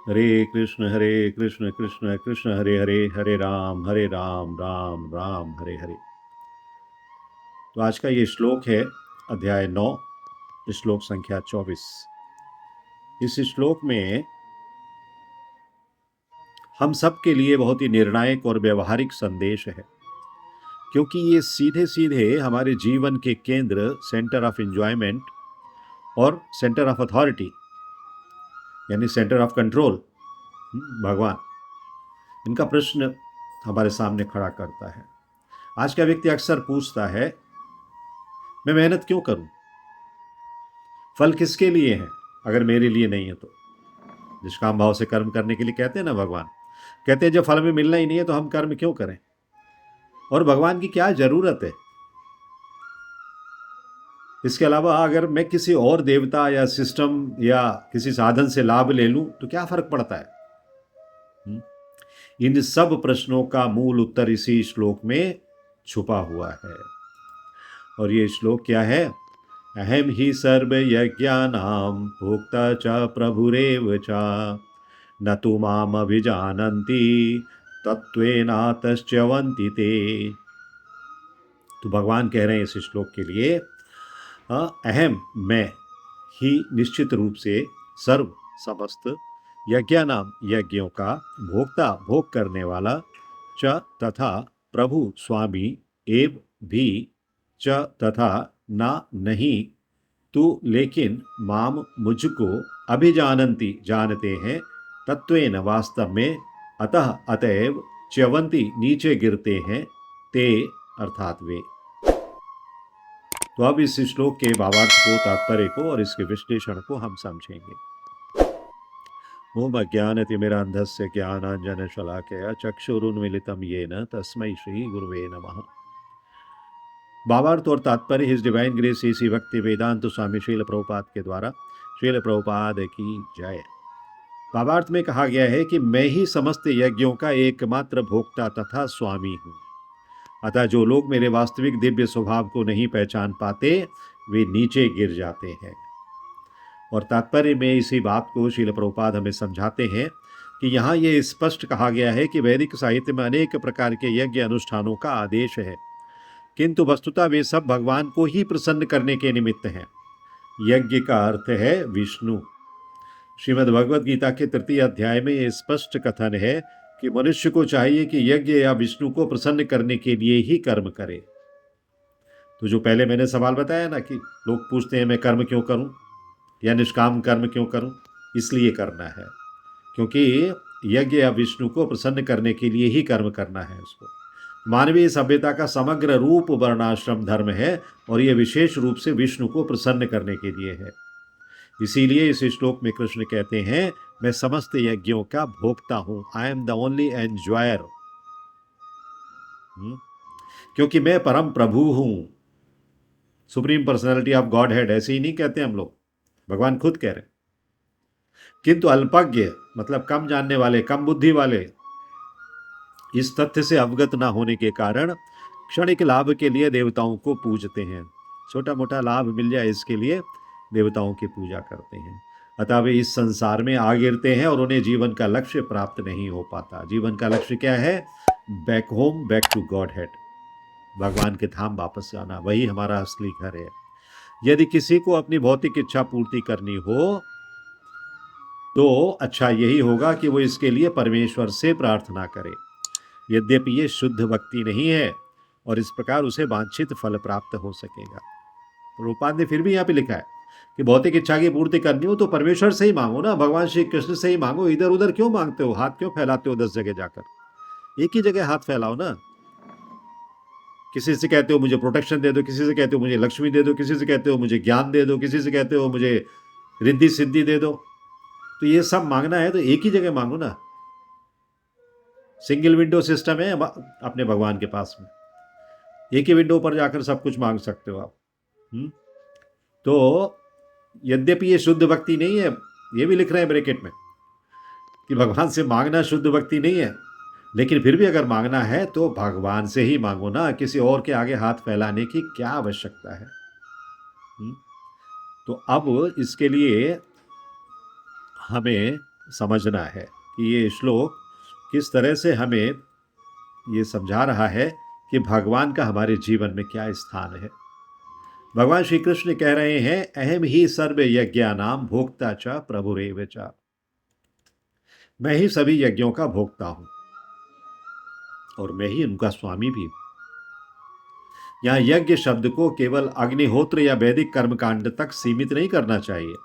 हरे कृष्ण कृष्ण कृष्ण हरे हरे, हरे राम राम राम हरे हरे। तो आज का ये श्लोक है अध्याय 9, श्लोक संख्या 24। इस श्लोक में हम सब के लिए बहुत ही निर्णायक और व्यवहारिक संदेश है, क्योंकि ये सीधे सीधे हमारे जीवन के केंद्र, सेंटर ऑफ एंजॉयमेंट और सेंटर ऑफ अथॉरिटी यानी सेंटर ऑफ कंट्रोल, भगवान, इनका प्रश्न हमारे सामने खड़ा करता है। आज का व्यक्ति अक्सर पूछता है, मैं मेहनत क्यों करूं? फल किसके लिए है अगर मेरे लिए नहीं है तो? निष्काम भाव से कर्म करने के लिए कहते हैं ना भगवान। कहते हैं जब फल में मिलना ही नहीं है तो हम कर्म क्यों करें? और भगवान की क्या जरूरत है? इसके अलावा अगर मैं किसी और देवता या सिस्टम या किसी साधन से लाभ ले लूं तो क्या फर्क पड़ता है? इन सब प्रश्नों का मूल उत्तर इसी श्लोक में छुपा हुआ है। और ये श्लोक क्या है? अहम ही सर्व यज्ञानां भोक्ता च प्रभुरेव च न तु माम अभिजानन्ति तत्त्वेनातश्च्यवन्ति ते। तो भगवान कह रहे हैं इस श्लोक के लिए, अहम मैं ही निश्चित रूप से सर्व समस्त यज्ञानाम यज्ञों का भोक्ता भोग करने वाला, च तथा प्रभु स्वामी, एव भी, च तथा ना नहीं, तू लेकिन माम मुझको अभिजानन्ति जानते हैं, तत्वेन वास्तव में, अतः अतएव, च्यवंती नीचे गिरते हैं, ते अर्थात वे। तो अब इस श्लोक के भावार्थ को, तात्पर्य को और इसके विश्लेषण को हम समझेंगे। ओम अज्ञानतिमिरान्धस्य ज्ञानाञ्जनशलाकया चक्षुरुन्मीलितं येन तस्मै श्री गुरुवे नमः। भावार्थ और तात्पर्य हिज डिवाइन ग्रेस श्री भक्ति वेदांत स्वामी श्रील प्रभुपाद के द्वारा। श्रील प्रभुपाद की जय। भावार्थ में कहा गया है कि मैं ही समस्त यज्ञों का एकमात्र भोक्ता तथा स्वामी हूँ। अतः जो लोग मेरे वास्तविक दिव्य स्वभाव को नहीं पहचान पाते वे नीचे गिर जाते हैं। और तात्पर्य में इसी बात को श्रील प्रभुपाद हमें समझाते हैं कि यहाँ ये स्पष्ट कहा गया है कि वैदिक साहित्य में अनेक प्रकार के यज्ञ अनुष्ठानों का आदेश है, किंतु वस्तुतः वे सब भगवान को ही प्रसन्न करने के निमित्त हैं। यज्ञ का अर्थ है विष्णु। श्रीमद् भगवद गीता के 3 अध्याय में यह स्पष्ट कथन है कि मनुष्य को चाहिए कि यज्ञ या विष्णु को प्रसन्न करने के लिए ही कर्म करे। तो जो पहले मैंने सवाल बताया ना कि लोग पूछते हैं मैं कर्म क्यों करूं या निष्काम कर्म क्यों करूं, इसलिए करना है क्योंकि यज्ञ या विष्णु को प्रसन्न करने के लिए ही कर्म करना है उसको। मानवीय सभ्यता का समग्र रूप वर्णाश्रम धर्म है और यह विशेष रूप से विष्णु को प्रसन्न करने के लिए है। इसीलिए इस श्लोक में कृष्ण कहते हैं, मैं समस्त यज्ञों का भोक्ता हूं, I am the only enjoyer, क्योंकि मैं परम प्रभु हूं, supreme personality of God head. ऐसे ही नहीं कहते हम लोग, भगवान खुद कह रहे। किंतु अल्पज्ञ मतलब कम जानने वाले, कम बुद्धि वाले इस तथ्य से अवगत ना होने के कारण क्षणिक लाभ के लिए देवताओं को पूजते हैं। छोटा मोटा लाभ मिल जाए इसके लिए देवताओं की पूजा करते हैं। अतः वे इस संसार में आ गिरते हैं और उन्हें जीवन का लक्ष्य प्राप्त नहीं हो पाता। जीवन का लक्ष्य क्या है? Back home, back to godhead, भगवान के धाम वापस जाना, वही हमारा असली घर है। यदि किसी को अपनी भौतिक इच्छा पूर्ति करनी हो तो अच्छा यही होगा कि वो इसके लिए परमेश्वर से प्रार्थना करे। यद्यपि ये शुद्ध भक्ति नहीं है और इस प्रकार उसे वांछित फल प्राप्त हो सकेगा। प्रभुपाद ने फिर भी यहाँ पे लिखा है कि भौतिक इच्छा की पूर्ति करनी हो तो परमेश्वर से ही मांगो ना, भगवान श्री कृष्ण से ही मांगो। इधर उधर क्यों मांगते हो? हाथ क्यों फैलाते हो 10 जगह जाकर? एक ही जगह हाथ फैलाओ ना। किसी से कहते हो मुझे प्रोटेक्शन दे दो, किसी से कहते हो मुझे लक्ष्मी दे दो, किसी से कहते हो मुझे ज्ञान दे दो, किसी से कहते हो मुझे रिद्धि सिद्धि दे दो। तो ये सब मांगना है तो एक ही जगह मांगो ना। सिंगल विंडो सिस्टम है अपने भगवान के पास में, एक ही विंडो पर जाकर सब कुछ मांग सकते हो आप। तो यद्यपि ये शुद्ध भक्ति नहीं है, ये भी लिख रहे हैं ब्रैकेट में कि भगवान से मांगना शुद्ध भक्ति नहीं है, लेकिन फिर भी अगर मांगना है तो भगवान से ही मांगो ना, किसी और के आगे हाथ फैलाने की क्या आवश्यकता है। तो अब इसके लिए हमें समझना है कि ये श्लोक किस तरह से हमें ये समझा रहा है कि भगवान का हमारे जीवन में क्या स्थान है। भगवान श्री कृष्ण कह रहे हैं, अहम ही सर्व यज्ञानाम भोक्ता च प्रभुरेव च। मैं ही सभी यज्ञों का भोक्ता हूं और मैं ही उनका स्वामी भी हूं। यहां यज्ञ शब्द को केवल अग्निहोत्र या वैदिक कर्मकांड तक सीमित नहीं करना चाहिए।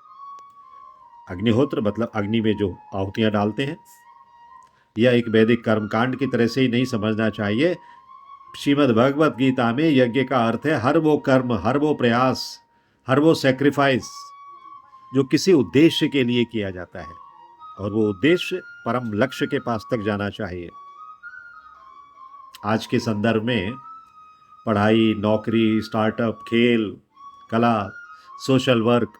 अग्निहोत्र मतलब अग्नि में जो आहुतियां डालते हैं, या एक वैदिक कर्मकांड की तरह से ही नहीं समझना चाहिए। श्रीमद् भगवत गीता में यज्ञ का अर्थ है हर वो कर्म, हर वो प्रयास, हर वो सेक्रीफाइस जो किसी उद्देश्य के लिए किया जाता है, और वो उद्देश्य परम लक्ष्य के पास तक जाना चाहिए। आज के संदर्भ में पढ़ाई, नौकरी, स्टार्टअप, खेल, कला, सोशल वर्क,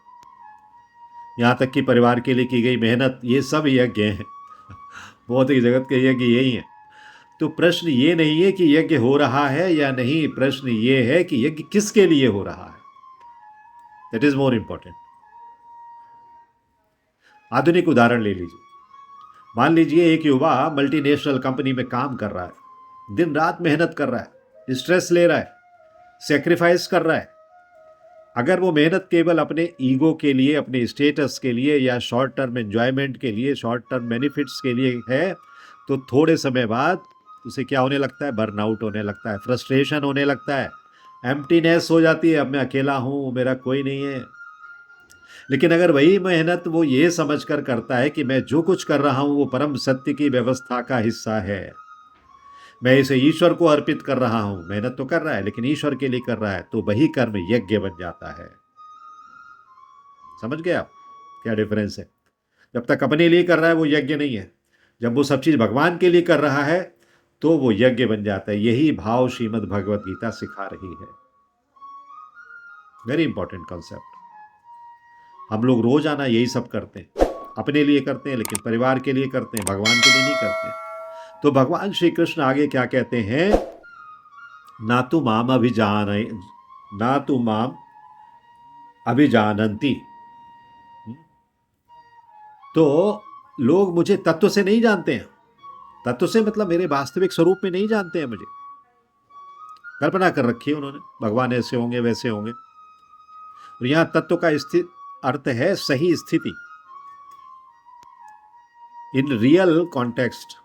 यहाँ तक कि परिवार के लिए की गई मेहनत, ये सब यज्ञ हैं। भौतिक जगत के यज्ञ यही हैं। तो प्रश्न ये नहीं है कि यज्ञ हो रहा है या नहीं, प्रश्न ये है कि यज्ञ किसके लिए हो रहा है। That is more important. आधुनिक उदाहरण ले लीजिए। मान लीजिए एक युवा मल्टीनेशनल कंपनी में काम कर रहा है, दिन रात मेहनत कर रहा है, स्ट्रेस ले रहा है, सेक्रीफाइस कर रहा है। अगर वो मेहनत केवल अपने ईगो के लिए, अपने स्टेटस के लिए, या शॉर्ट टर्म एंजॉयमेंट के लिए, शॉर्ट टर्म बेनिफिट्स के लिए है, तो थोड़े समय बाद उसे क्या होने लगता है? बर्नआउट होने लगता है, फ्रस्ट्रेशन होने लगता है, एम्प्टीनेस हो जाती है, अब मैं अकेला हूँ, मेरा कोई नहीं है। लेकिन अगर वही मेहनत वो ये समझकर करता है कि मैं जो कुछ कर रहा हूँ वो परम सत्य की व्यवस्था का हिस्सा है, मैं इसे ईश्वर को अर्पित कर रहा हूं, मेहनत तो कर रहा है लेकिन ईश्वर के लिए कर रहा है, तो वही कर्म यज्ञ बन जाता है। समझ गए आप क्या डिफरेंस है? जब तक अपने लिए कर रहा है वो यज्ञ नहीं है, जब वो सब चीज भगवान के लिए कर रहा है तो वो यज्ञ बन जाता है। यही भाव श्रीमद् भगवत गीता सिखा रही है। Very important concept. हम लोग रोजाना यही सब करते हैं, अपने लिए करते हैं, लेकिन परिवार के लिए करते हैं, भगवान के लिए नहीं करते। तो भगवान श्री कृष्ण आगे क्या कहते हैं? ना तो माम अभिजान, ना तो माम अभिजानंती। तो लोग मुझे तत्व से नहीं जानते हैं। तत्व से मतलब मेरे वास्तविक स्वरूप में नहीं जानते हैं मुझे। कल्पना कर रखी है उन्होंने, भगवान ऐसे होंगे वैसे होंगे। और यहां तत्व का अर्थ है सही स्थिति, इन रियल कॉन्टेक्स्ट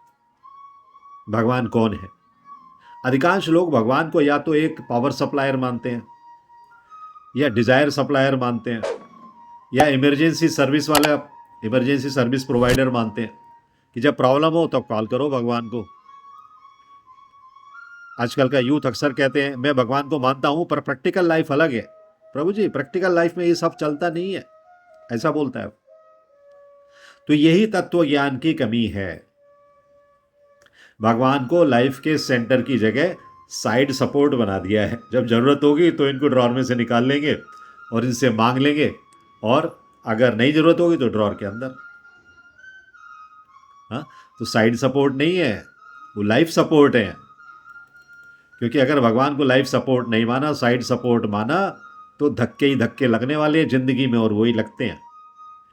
भगवान कौन है। अधिकांश लोग भगवान को या तो एक पावर सप्लायर मानते हैं, या डिजायर सप्लायर मानते हैं, या इमरजेंसी सर्विस वाला, इमरजेंसी सर्विस प्रोवाइडर मानते हैं कि जब प्रॉब्लम हो तब कॉल करो भगवान को। आजकल का यूथ अक्सर कहते हैं मैं भगवान को मानता हूं पर प्रैक्टिकल लाइफ अलग है। प्रभु जी, प्रैक्टिकल लाइफ में ये सब चलता नहीं है, ऐसा बोलता है। तो यही तत्व ज्ञान की कमी है। भगवान को लाइफ के सेंटर की जगह साइड सपोर्ट बना दिया है। जब जरूरत होगी तो इनको ड्रॉर में से निकाल लेंगे और इनसे मांग लेंगे, और अगर नहीं जरूरत होगी तो ड्रॉर के अंदर। हाँ, तो साइड सपोर्ट नहीं है, वो लाइफ सपोर्ट है। क्योंकि अगर भगवान को लाइफ सपोर्ट नहीं माना, साइड सपोर्ट माना, तो धक्के ही धक्के लगने वाले हैं जिंदगी में, और वही लगते हैं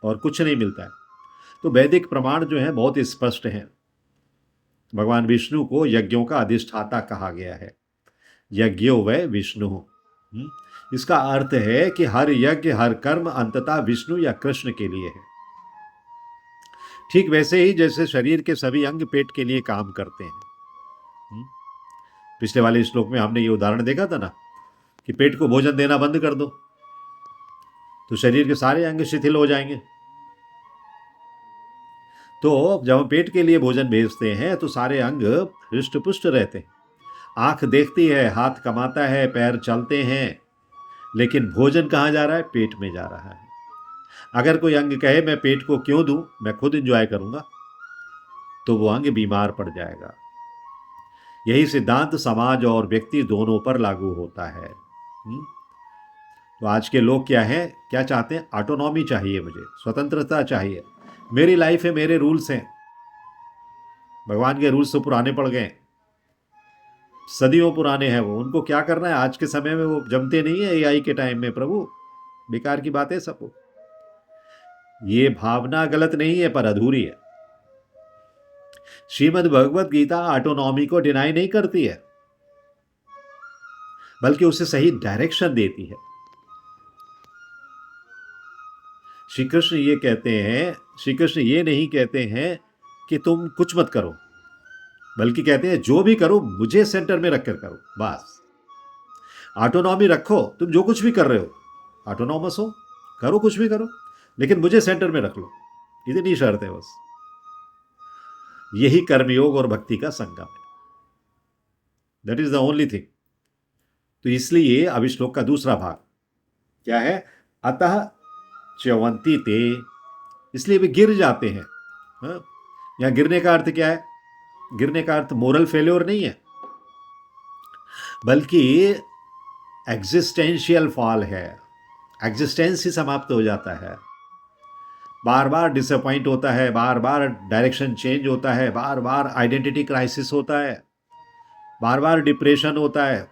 और कुछ नहीं मिलता है। तो वैदिक प्रमाण जो है बहुत स्पष्ट है। भगवान विष्णु को यज्ञों का अधिष्ठाता कहा गया है। यज्ञो वै विष्णु। इसका अर्थ है कि हर यज्ञ, हर कर्म अंततः विष्णु या कृष्ण के लिए है। ठीक वैसे ही जैसे शरीर के सभी अंग पेट के लिए काम करते हैं। पिछले वाले श्लोक में हमने ये उदाहरण देखा था ना कि पेट को भोजन देना बंद कर दो तो शरीर के सारे अंग शिथिल हो जाएंगे। तो जब हम पेट के लिए भोजन भेजते हैं तो सारे अंग हृष्ट पुष्ट रहते हैं। आंख देखती है, हाथ कमाता है, पैर चलते हैं, लेकिन भोजन कहाँ जा रहा है? पेट में जा रहा है। अगर कोई अंग कहे मैं पेट को क्यों दूं, मैं खुद एंजॉय करूंगा, तो वो अंग बीमार पड़ जाएगा। यही सिद्धांत समाज और व्यक्ति दोनों पर लागू होता है। तो आज के लोग क्या है, क्या चाहते हैं? ऑटोनॉमी चाहिए, मुझे स्वतंत्रता चाहिए, मेरी लाइफ है, मेरे रूल्स हैं। भगवान के रूल्स तो पुराने पड़ गए, सदियों पुराने हैं वो। उनको क्या करना है आज के समय में? वो जमते नहीं है एआई के टाइम में। प्रभु, बेकार की बात है सब। ये भावना गलत नहीं है पर अधूरी है। श्रीमद् भगवत गीता ऑटोनॉमी को डिनाई नहीं करती है, बल्कि उसे सही डायरेक्शन देती है। श्री कृष्ण ये कहते हैं, श्री कृष्ण ये नहीं कहते हैं कि तुम कुछ मत करो, बल्कि कहते हैं जो भी करो मुझे सेंटर में रखकर करो, बस। ऑटोनॉमी रखो, तुम जो कुछ भी कर रहे हो ऑटोनॉमस हो, करो कुछ भी करो, लेकिन मुझे सेंटर में रख लो, इतनी शर्त है बस। यही कर्मयोग और भक्ति का संगम है, that is the only thing. तो इसलिए अब इस श्लोक का दूसरा भाग क्या है, अतः च्यवंती ते, इसलिए वे गिर जाते हैं। हाँ? यहां गिरने का अर्थ क्या है? गिरने का अर्थ मोरल फेल्योर नहीं है, बल्कि एग्जिस्टेंशियल फॉल है। एग्जिस्टेंस ही समाप्त हो जाता है, बार बार डिसअपॉइंट होता है, बार बार डायरेक्शन चेंज होता है, बार बार आइडेंटिटी क्राइसिस होता है, बार बार डिप्रेशन होता है।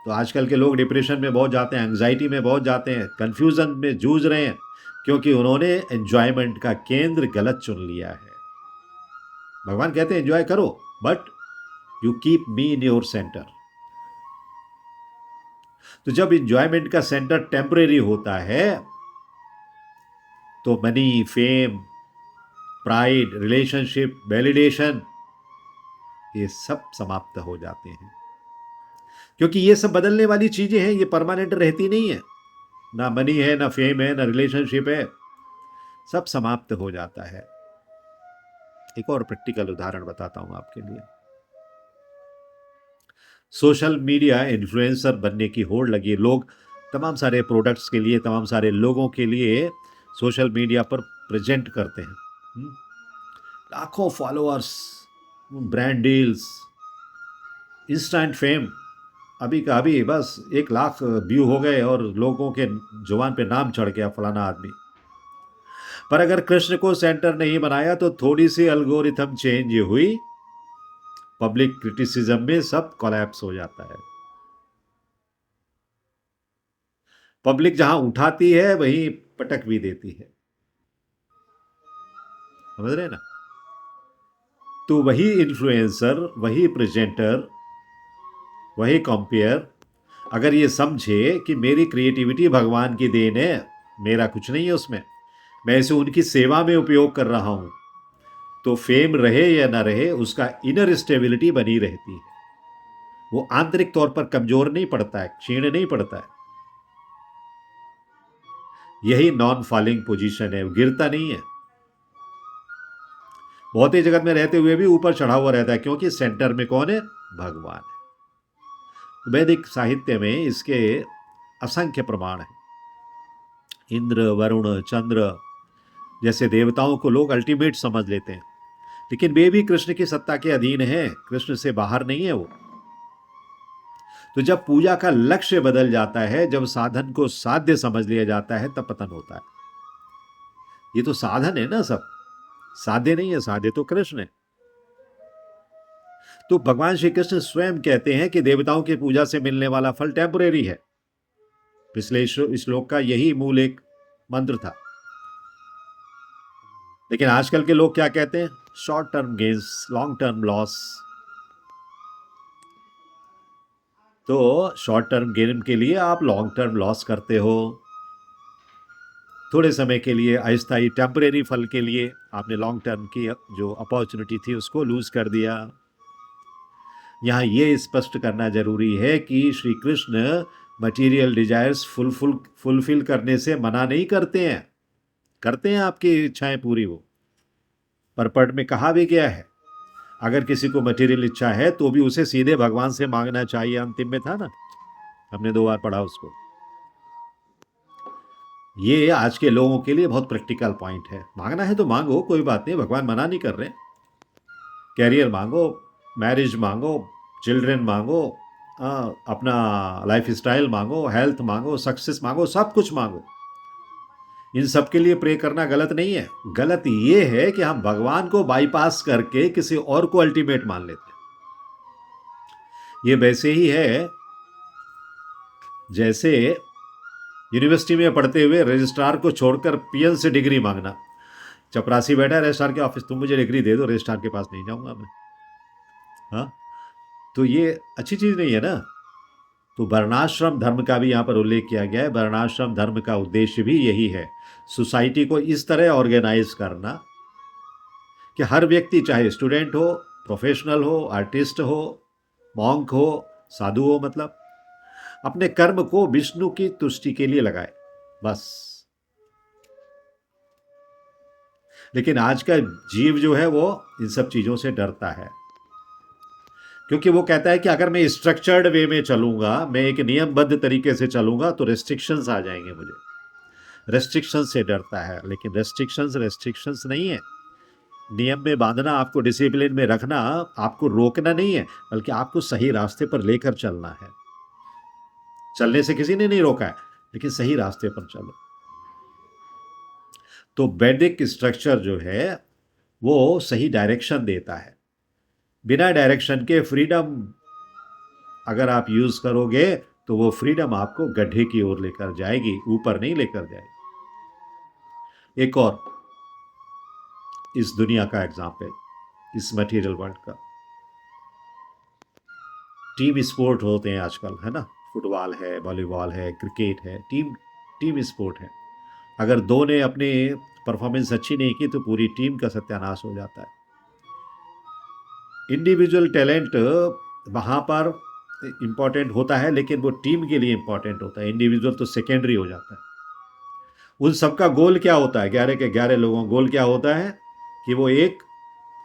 तो आजकल के लोग डिप्रेशन में बहुत जाते हैं, एंग्जाइटी में बहुत जाते हैं, कंफ्यूजन में जूझ रहे हैं, क्योंकि उन्होंने एंजॉयमेंट का केंद्र गलत चुन लिया है। भगवान कहते हैं एंजॉय करो, but you keep me in your centre. तो जब एंजॉयमेंट का सेंटर टेम्परेरी होता है तो money, fame, pride, relationship, validation, ये सब समाप्त हो जाते हैं, क्योंकि ये सब बदलने वाली चीजें हैं, ये परमानेंट रहती नहीं है। ना मनी है, ना फेम है, ना रिलेशनशिप है, सब समाप्त हो जाता है। एक और प्रैक्टिकल उदाहरण बताता हूं आपके लिए। सोशल मीडिया इन्फ्लुएंसर बनने की होड़ लगी, लोग तमाम सारे प्रोडक्ट्स के लिए, तमाम सारे लोगों के लिए सोशल मीडिया पर प्रेजेंट करते हैं। लाखों followers, brand deals, instant fame. अभी का अभी बस 1 लाख व्यू हो गए और लोगों के जुबान पे नाम चढ़ गया फलाना आदमी। पर अगर कृष्ण को सेंटर नहीं बनाया तो थोड़ी सी एल्गोरिथम चेंज हुई, पब्लिक क्रिटिसिज्म में सब कोलैप्स हो जाता है। पब्लिक जहां उठाती है वहीं पटक भी देती है, समझ रहे ना? तो वही इन्फ्लुएंसर, वही प्रेजेंटर, वही कंपेयर अगर ये समझे कि मेरी क्रिएटिविटी भगवान की देन है, मेरा कुछ नहीं है उसमें, मैं इसे उनकी सेवा में उपयोग कर रहा हूं, तो फेम रहे या ना रहे उसका इनर स्टेबिलिटी बनी रहती है। वो आंतरिक तौर पर कमजोर नहीं पड़ता है, क्षीण नहीं पड़ता है। यही नॉन फॉलिंग पोजीशन है, वो गिरता नहीं है। भौतिक जगत में रहते हुए भी ऊपर चढ़ा हुआ रहता है, क्योंकि सेंटर में कौन है? भगवान है। वैदिक साहित्य में इसके असंख्य प्रमाण हैं। इंद्र, वरुण, चंद्र जैसे देवताओं को लोग अल्टीमेट समझ लेते हैं, लेकिन वे भी कृष्ण की सत्ता के अधीन हैं, कृष्ण से बाहर नहीं है वो। तो जब पूजा का लक्ष्य बदल जाता है, जब साधन को साध्य समझ लिया जाता है, तब पतन होता है। ये तो साधन है ना, सब साध्य नहीं है, साध्य तो कृष्ण है। तो भगवान श्री कृष्ण स्वयं कहते हैं कि देवताओं की पूजा से मिलने वाला फल टेम्परेरी है। पिछले श्लोक का यही मूल एक मंत्र था। लेकिन आजकल के लोग क्या कहते हैं? Short term gains, long term loss. तो शॉर्ट टर्म गेन के लिए आप लॉन्ग टर्म लॉस करते हो, थोड़े समय के लिए अस्थायी टेम्परेरी फल के लिए आपने लॉन्ग टर्म की जो अपॉर्चुनिटी थी उसको लूज कर दिया। यहाँ ये स्पष्ट करना जरूरी है कि Shri Krishna material desires fulfil करने से मना नहीं करते हैं, करते हैं आपकी इच्छाएं पूरी वो। पर पद में कहा भी गया है, अगर किसी को मटेरियल इच्छा है तो भी उसे सीधे भगवान से मांगना चाहिए। अंतिम में था ना, हमने 2 बार पढ़ा उसको। ये आज के लोगों के लिए बहुत प्रैक्टिकल पॉइंट है। मांगना है तो मांगो, कोई बात नहीं, भगवान मना नहीं कर रहे। कैरियर मांगो, मैरिज मांगो, चिल्ड्रन मांगो, अपना लाइफ स्टाइल मांगो, हेल्थ मांगो, सक्सेस मांगो, सब कुछ मांगो। इन सब के लिए प्रे करना गलत नहीं है। गलत ये है कि हम भगवान को बाईपास करके किसी और को अल्टीमेट मान लेते हैं। ये वैसे ही है जैसे यूनिवर्सिटी में पढ़ते हुए रजिस्ट्रार को छोड़कर पीएन से डिग्री मांगना। चपरासी बैठा है रजिस्ट्रार के ऑफिस, तुम मुझे डिग्री दे दो, रजिस्ट्रार के पास नहीं जाऊंगा मैं। हाँ, तो ये अच्छी चीज नहीं है ना। तो वर्णाश्रम धर्म का भी यहाँ पर उल्लेख किया गया है। वर्णाश्रम धर्म का उद्देश्य भी यही है, सोसाइटी को इस तरह ऑर्गेनाइज करना कि हर व्यक्ति, चाहे स्टूडेंट हो, प्रोफेशनल हो, आर्टिस्ट हो, मॉन्क हो, साधु हो, मतलब अपने कर्म को विष्णु की तुष्टि के लिए लगाए, बस। लेकिन आज का जीव जो है वो इन सब चीजों से डरता है, क्योंकि वो कहता है कि अगर मैं स्ट्रक्चर्ड वे में चलूंगा, मैं एक नियमबद्ध तरीके से चलूंगा, तो रेस्ट्रिक्शंस आ जाएंगे मुझे। रेस्ट्रिक्शंस से डरता है, लेकिन रेस्ट्रिक्शंस नहीं है। नियम में बांधना, आपको डिसिप्लिन में रखना, आपको रोकना नहीं है, बल्कि आपको सही रास्ते पर लेकर चलना है। चलने से किसी ने नहीं रोका है, लेकिन सही रास्ते पर चलो। तो वैदिक स्ट्रक्चर जो है वो सही डायरेक्शन देता है। बिना डायरेक्शन के फ्रीडम अगर आप यूज करोगे तो वो फ्रीडम आपको गड्ढे की ओर लेकर जाएगी, ऊपर नहीं लेकर जाएगी। एक और इस दुनिया का एग्जाम्पल, इस मटेरियल वर्ल्ड का, टीम स्पोर्ट होते हैं आजकल, है ना। फुटबॉल है, वॉलीबॉल है, क्रिकेट है, टीम स्पोर्ट है। अगर दो ने अपनी परफॉर्मेंस अच्छी नहीं की तो पूरी टीम का सत्यानाश हो जाता है। इंडिविजुअल टैलेंट वहाँ पर इंपॉर्टेंट होता है, लेकिन वो टीम के लिए इंपॉर्टेंट होता है। इंडिविजुअल तो सेकेंडरी हो जाता है। उन सबका गोल क्या होता है, 11 के 11 लोगों का गोल क्या होता है कि वो एक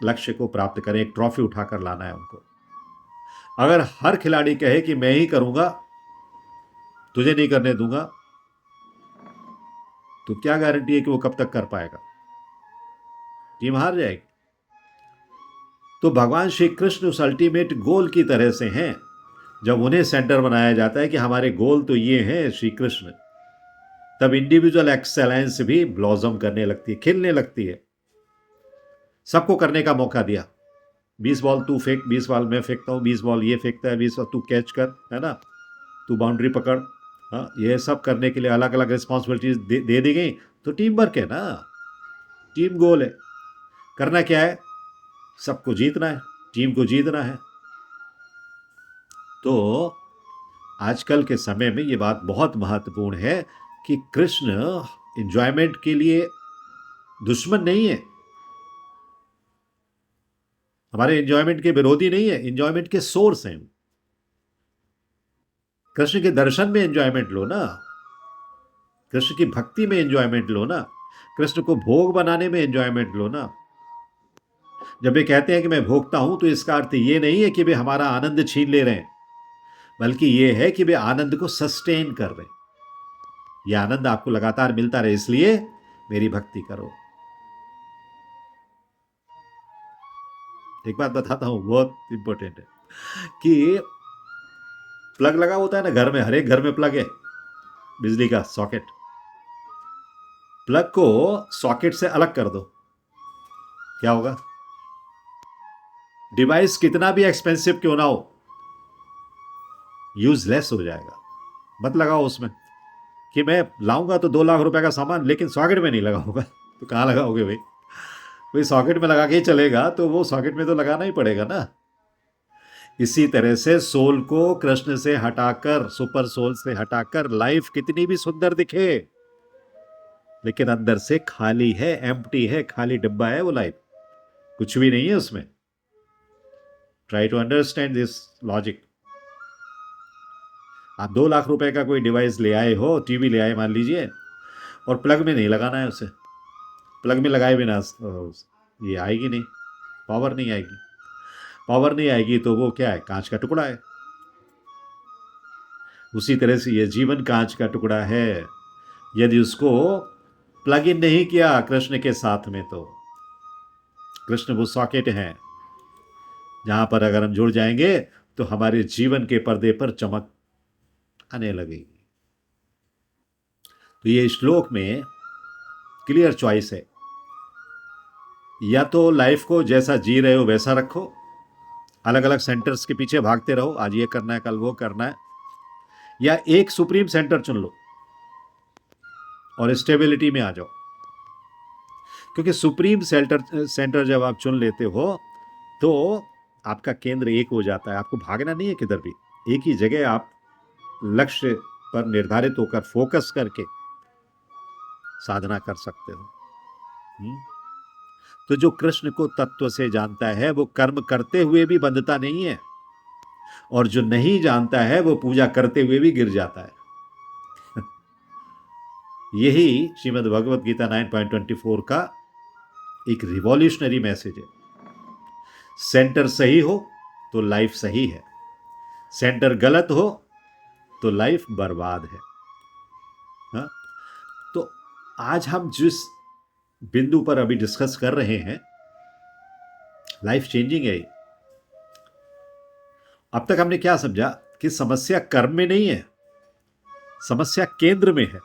लक्ष्य को प्राप्त करें, एक ट्रॉफी उठाकर लाना है उनको। अगर हर खिलाड़ी कहे कि मैं ही करूंगा, तुझे नहीं करने दूंगा, तो क्या गारंटी है कि वो कब तक कर पाएगा? टीम हार जाएगी। तो भगवान श्री कृष्ण उस अल्टीमेट गोल की तरह से हैं। जब उन्हें सेंटर बनाया जाता है कि हमारे गोल तो ये हैं श्री कृष्ण, तब इंडिविजुअल एक्सेलेंस भी ब्लॉसम करने लगती है, खिलने लगती है। सबको करने का मौका दिया। 20 बॉल तू फेंक, 20 बॉल मैं फेंकता हूँ, 20 बॉल ये फेंकता है, 20 बॉल तू कैच कर, है ना, तू बाउंड्री पकड़। हाँ, ये सब करने के लिए अलग अलग रिस्पॉन्सिबिलिटीज दे दी गई। तो टीम वर्क है ना, टीम गोल है। करना क्या है? सबको जीतना है, टीम को जीतना है। तो आजकल के समय में ये बात बहुत महत्वपूर्ण है कि कृष्ण एंजॉयमेंट के लिए दुश्मन नहीं है, हमारे एंजॉयमेंट के विरोधी नहीं है, एंजॉयमेंट के सोर्स हैं। कृष्ण के दर्शन में एंजॉयमेंट लो ना, कृष्ण की भक्ति में एंजॉयमेंट लो ना, कृष्ण को भोग बनाने में एंजॉयमेंट लो ना। जब वे कहते हैं कि मैं भोगता हूं, तो इसका अर्थ ये नहीं है कि वे हमारा आनंद छीन ले रहे हैं, बल्कि ये है कि वे आनंद को सस्टेन कर रहे हैं। यह आनंद आपको लगातार मिलता रहे, इसलिए मेरी भक्ति करो। एक बात बताता हूं, बहुत इंपॉर्टेंट है कि प्लग लगा होता है ना घर में, हर एक घर में प्लग है, बिजली का सॉकेट। प्लग को सॉकेट से अलग कर दो, क्या होगा? डिवाइस कितना भी एक्सपेंसिव क्यों ना हो, यूजलेस हो जाएगा। मत लगाओ उसमें कि मैं लाऊंगा तो 2 लाख रुपए का सामान, लेकिन सॉकेट में नहीं लगा होगा, तो कहां लगाओगे भाई? कोई सॉकेट में लगा के ही चलेगा, तो वो सॉकेट में तो लगाना ही पड़ेगा ना। इसी तरह से सोल को कृष्ण से हटाकर, सुपर सोल से हटाकर, लाइफ कितनी भी सुंदर दिखे, लेकिन अंदर से खाली है, एम्प्टी है, खाली डिब्बा है वो लाइफ, कुछ भी नहीं है उसमें। Try to understand this logic. आप 2 लाख रुपए का कोई डिवाइस ले आए हो, टीवी ले आए मान लीजिए, और प्लग में नहीं लगाना है उसे, प्लग में लगाए बिना ये आएगी नहीं, पावर नहीं आएगी। पावर नहीं आएगी तो वो क्या है? कांच का टुकड़ा है। उसी तरह से ये जीवन कांच का टुकड़ा है। यदि उसको प्लग इन नहीं किया कृष्ण के साथ में, तो कृष्ण वो सॉकेट है जहां पर अगर हम जुड़ जाएंगे तो हमारे जीवन के पर्दे पर चमक आने लगेगी। तो ये श्लोक में क्लियर चॉइस है, या तो लाइफ को जैसा जी रहे हो वैसा रखो, अलग अलग सेंटर्स के पीछे भागते रहो, आज ये करना है कल वो करना है, या एक सुप्रीम सेंटर चुन लो और स्टेबिलिटी में आ जाओ। क्योंकि सुप्रीम सेंटर जब आप चुन लेते हो तो आपका केंद्र एक हो जाता है, आपको भागना नहीं है किधर भी, एक ही जगह आप लक्ष्य पर निर्धारित होकर फोकस करके साधना कर सकते हो। तो जो कृष्ण को तत्व से जानता है वो कर्म करते हुए भी बंधता नहीं है, और जो नहीं जानता है वो पूजा करते हुए भी गिर जाता है। यही श्रीमद् भगवत गीता 9.24 का एक रिवॉल्यूशनरी मैसेज है। सेंटर सही हो तो लाइफ सही है, सेंटर गलत हो तो लाइफ बर्बाद है। हा? तो आज हम जिस बिंदु पर अभी डिस्कस कर रहे हैं, लाइफ चेंजिंग है। अब तक हमने क्या समझा कि समस्या कर्म में नहीं है, समस्या केंद्र में है,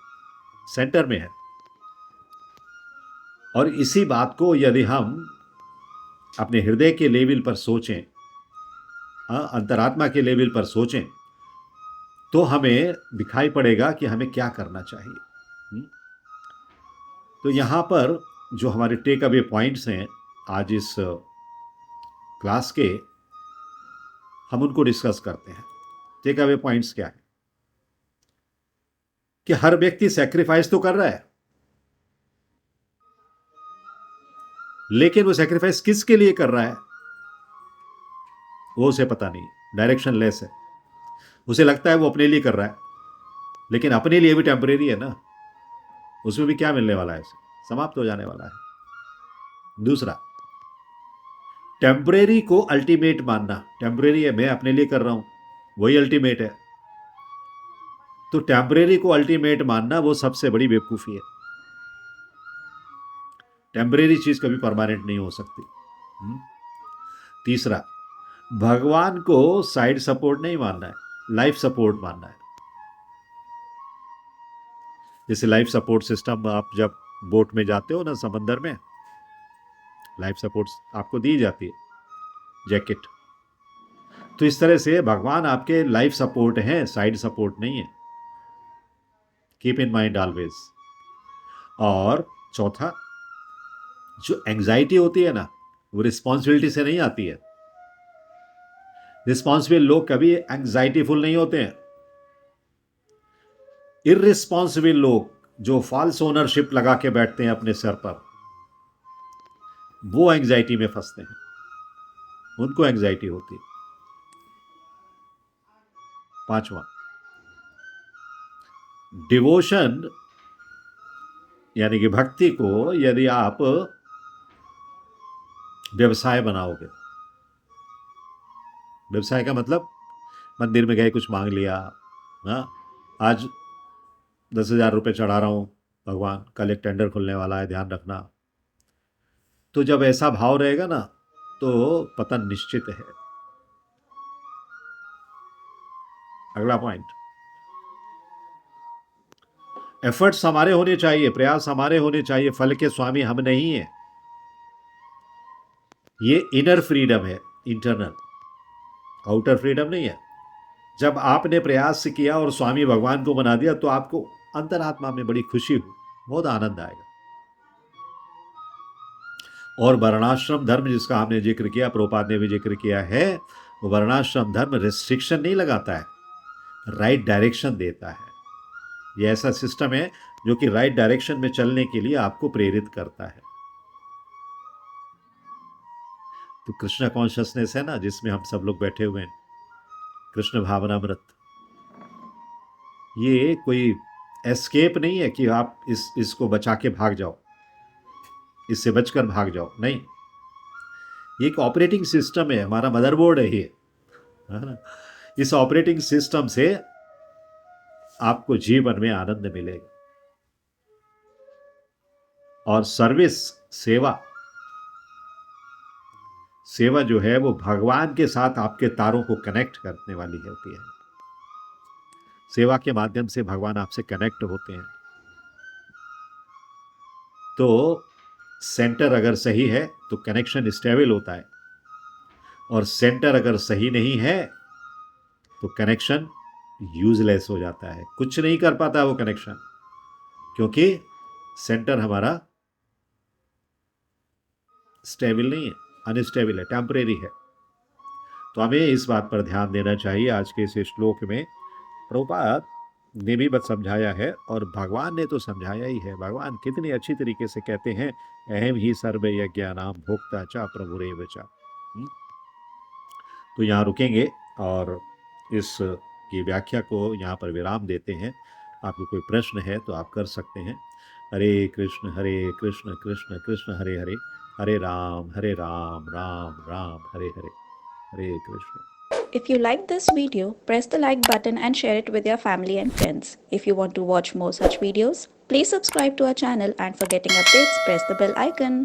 सेंटर में है। और इसी बात को यदि हम अपने हृदय के लेवल पर सोचें, अंतरात्मा के लेवल पर सोचें, तो हमें दिखाई पड़ेगा कि हमें क्या करना चाहिए। तो यहां पर जो हमारे टेक अवे पॉइंट्स हैं आज इस क्लास के, हम उनको डिस्कस करते हैं। टेक अवे पॉइंट्स क्या है कि हर व्यक्ति सैक्रिफाइस तो कर रहा है, लेकिन वो सैक्रिफाइस किसके लिए कर रहा है वो उसे पता नहीं, डायरेक्शन लेस है। उसे लगता है वो अपने लिए कर रहा है, लेकिन अपने लिए भी टेम्परेरी है ना, उसमें भी क्या मिलने वाला है, समाप्त हो जाने वाला है। दूसरा, टेम्परेरी को अल्टीमेट मानना, टेम्परेरी है, मैं अपने लिए कर रहा हूं, वही अल्टीमेट है। तो टेम्परेरी को अल्टीमेट मानना वो सबसे बड़ी बेवकूफी है। टेम्परेरी चीज कभी परमानेंट नहीं हो सकती। तीसरा, भगवान को साइड सपोर्ट नहीं मानना है, लाइफ सपोर्ट मानना है। जैसे लाइफ सपोर्ट सिस्टम, आप जब बोट में जाते हो ना समंदर में, लाइफ सपोर्ट आपको दी जाती है, जैकेट। तो इस तरह से भगवान आपके लाइफ सपोर्ट हैं, साइड सपोर्ट नहीं है। Keep in mind always. और चौथा, जो एंग्जाइटी होती है ना, वो रिस्पॉन्सिबिलिटी से नहीं आती है। रिस्पॉन्सिबल लोग कभी एंग्जाइटी फुल नहीं होते हैं। इररिस्पॉन्सिबल लोग जो फॉल्स ओनरशिप लगा के बैठते हैं अपने सर पर, वो एंग्जाइटी में फंसते हैं, उनको एंग्जाइटी होती है। पांचवा, डिवोशन यानी कि भक्ति को यदि आप व्यवसाय बनाओगे, व्यवसाय का मतलब मंदिर में गए, कुछ मांग लिया, हाँ आज 10,000 रुपये चढ़ा रहा हूं भगवान, कल एक टेंडर खुलने वाला है, ध्यान रखना। तो जब ऐसा भाव रहेगा ना तो पतन निश्चित है। अगला पॉइंट, एफर्ट्स हमारे होने चाहिए, प्रयास हमारे होने चाहिए, फल के स्वामी हम नहीं है। ये इनर फ्रीडम है, इंटरनल, आउटर फ्रीडम नहीं है। जब आपने प्रयास किया और स्वामी भगवान को बना दिया तो आपको अंतरात्मा में बड़ी खुशी हुई, बहुत आनंद आएगा। और वर्णाश्रम धर्म जिसका हमने जिक्र किया, प्रभुपाद ने भी जिक्र किया है, वो वर्णाश्रम धर्म रिस्ट्रिक्शन नहीं लगाता है, राइट डायरेक्शन देता है। ये ऐसा सिस्टम है जो कि राइट डायरेक्शन में चलने के लिए आपको प्रेरित करता है। तो कृष्ण कॉन्शियसनेस है ना, जिसमें हम सब लोग बैठे हुए हैं, कृष्ण भावनामृत, ये कोई एस्केप नहीं है कि आप इसको बचा के भाग जाओ, इससे बचकर भाग जाओ, नहीं। ये एक ऑपरेटिंग सिस्टम है, हमारा मदरबोर्ड है ये, है ना। इस ऑपरेटिंग सिस्टम से आपको जीवन में आनंद मिलेगा। और सर्विस, सेवा, सेवा जो है वो भगवान के साथ आपके तारों को कनेक्ट करने वाली होती है। सेवा के माध्यम से भगवान आपसे कनेक्ट होते हैं। तो सेंटर अगर सही है तो कनेक्शन स्टेबल होता है, और सेंटर अगर सही नहीं है तो कनेक्शन यूजलेस हो जाता है, कुछ नहीं कर पाता वो कनेक्शन, क्योंकि सेंटर हमारा स्टेबल नहीं है, अनस्टेबल है, टेम्परेरी है। तो हमें इस बात पर ध्यान देना चाहिए। आज के इस श्लोक में प्रभुपाद ने भी बस समझाया है और भगवान ने तो समझाया ही है। भगवान कितनी अच्छी तरीके से कहते हैं, अहम ही सर्व यज्ञानाम भोक्ता चा प्रभुरेव चा। तो यहाँ रुकेंगे और इस की व्याख्या को यहाँ पर विराम देते हैं। आपको कोई प्रश्न है तो आप कर सकते हैं। हरे कृष्ण कृष्ण कृष्ण हरे हरे, हरे राम राम राम हरे हरे, हरे Krishna. If you like this video, press the like button and share it with your family and friends. If you want to watch more such videos, please subscribe to our channel, and for getting updates, press the bell icon.